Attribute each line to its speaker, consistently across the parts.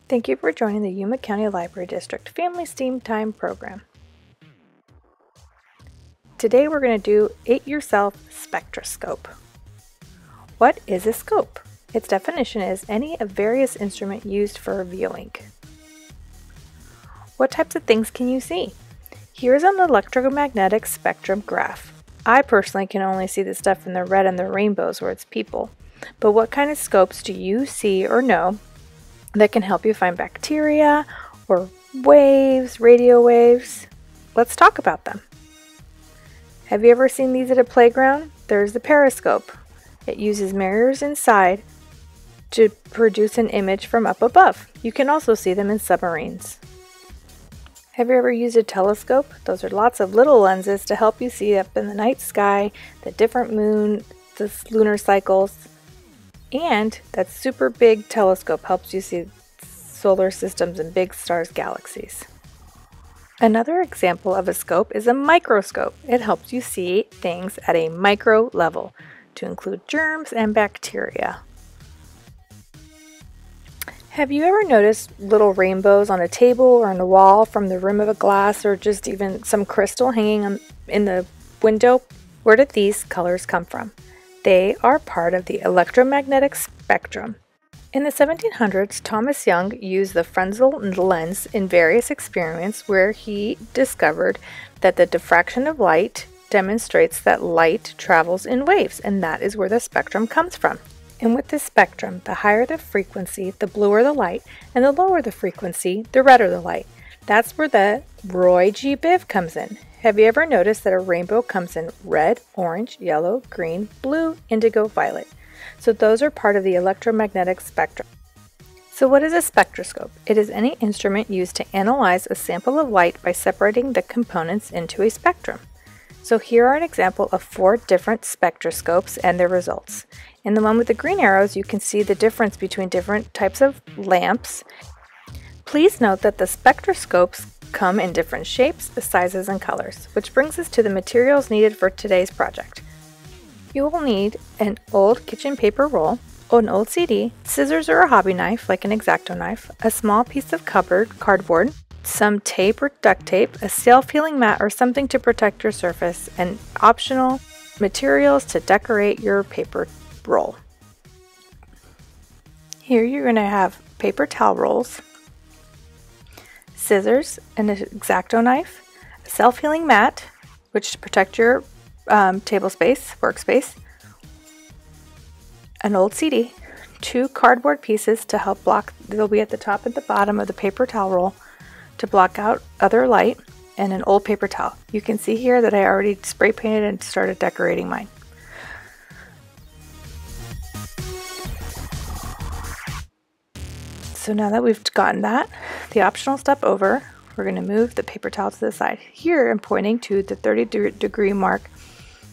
Speaker 1: Thank you for joining the Yuma County Library District Family STEAM Time program. Today we're going to do It Yourself Spectroscope. What is a scope? Its definition is any of various instrument used for viewing. What types of things can you see? Here's an electromagnetic spectrum graph. I personally can only see the stuff in the red and the rainbows where it's people. But what kind of scopes do you see or know that can help you find bacteria or waves, radio waves? Let's talk about them. Have you ever seen these at a playground? There's the periscope. It uses mirrors inside to produce an image from up above. You can also see them in submarines. Have you ever used a telescope? Those are lots of little lenses to help you see up in the night sky, the different moon, the lunar cycles. And that super big telescope helps you see solar systems and big stars, galaxies. Another example of a scope is a microscope. It helps you see things at a micro level, to include germs and bacteria. Have you ever noticed little rainbows on a table or on the wall from the rim of a glass, or just even some crystal hanging in the window? Where did these colors come from? They are part of the electromagnetic spectrum. In the 1700s, Thomas Young used the Fresnel lens in various experiments where he discovered that the diffraction of light demonstrates that light travels in waves, and that is where the spectrum comes from. And with the spectrum, the higher the frequency, the bluer the light, and the lower the frequency, the redder the light. That's where the Roy G. Biv comes in. Have you ever noticed that a rainbow comes in red, orange, yellow, green, blue, indigo, violet? So those are part of the electromagnetic spectrum. So what is a spectroscope? It is any instrument used to analyze a sample of light by separating the components into a spectrum. So here are an example of 4 different spectroscopes and their results. In the one with the green arrows, you can see the difference between different types of lamps. Please note that the spectroscopes come in different shapes, sizes, and colors, which brings us to the materials needed for today's project. You will need an old kitchen paper roll, an old CD, scissors or a hobby knife like an X-Acto knife, a small piece of cardboard, some tape or duct tape, a self-healing mat or something to protect your surface, and optional materials to decorate your paper roll. Here you're going to have paper towel rolls, scissors, an X-Acto knife, a self-healing mat, which to protect your workspace, an old CD, 2 cardboard pieces to help block, they'll be at the top and the bottom of the paper towel roll to block out other light, and an old paper towel. You can see here that I already spray painted and started decorating mine. So now that we've gotten that, the optional step over, we're going to move the paper towel to the side. Here I'm pointing to the 30-degree mark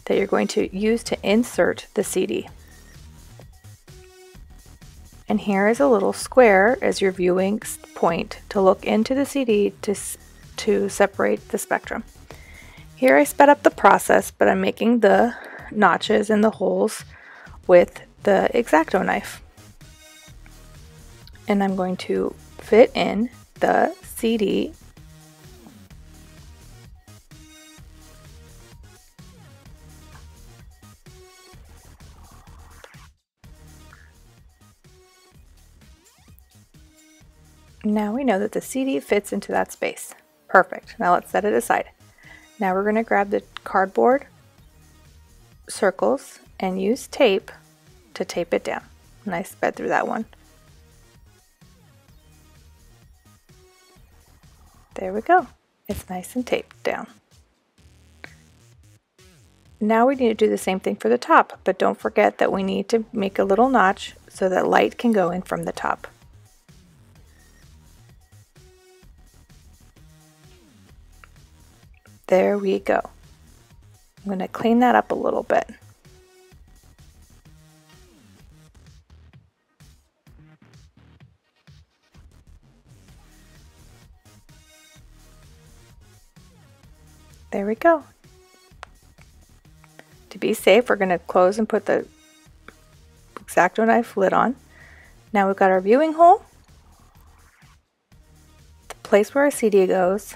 Speaker 1: that you're going to use to insert the CD. And here is a little square as your viewing point to look into the CD to separate the spectrum. Here I sped up the process, but I'm making the notches and the holes with the X-Acto knife. And I'm going to fit in the CD Now we know that the CD fits into that space. Perfect. Now let's set it aside. Now we're going to grab the cardboard circles and use tape to tape it down. And I sped through that one. There we go. It's nice and taped down. Now we need to do the same thing for the top, but don't forget that we need to make a little notch so that light can go in from the top. There we go. I'm going to clean that up a little bit. There we go. To be safe, we're going to close and put the X-Acto knife lid on. Now we've got our viewing hole. place where our CD goes.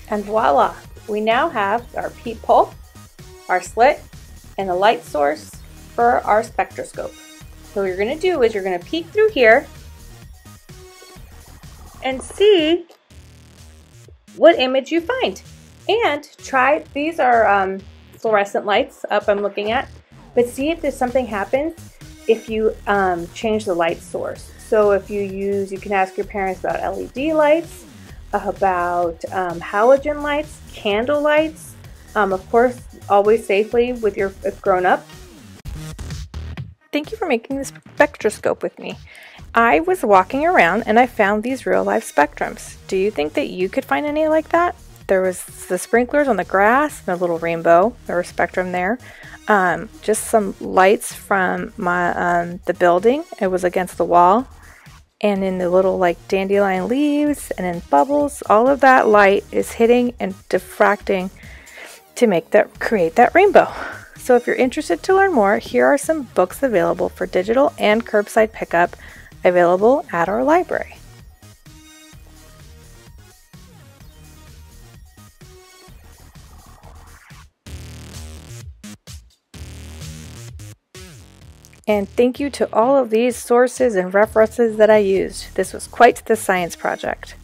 Speaker 1: And voila! We now have our peephole, our slit, and a light source for our spectroscope. So what you're going to do is you're going to peek through here and see what image you find. And try, these are fluorescent lights up I'm looking at, but see if there's something happens if you change the light source. So if you can ask your parents about LED lights, about halogen lights, candle lights, of course always safely with your grown up. Thank you for making this spectroscope with me. I was walking around and I found these real life spectrums. Do you think that you could find any like that? There was the sprinklers on the grass and a little rainbow. There was spectrum there. Just some lights from my the building. It was against the wall. And in the little like dandelion leaves and in bubbles, all of that light is hitting and diffracting to create that rainbow. So if you're interested to learn more, here are some books available for digital and curbside pickup available at our library. And thank you to all of these sources and references that I used. This was quite the science project.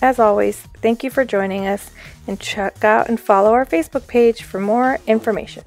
Speaker 1: As always, thank you for joining us, and check out and follow our Facebook page for more information.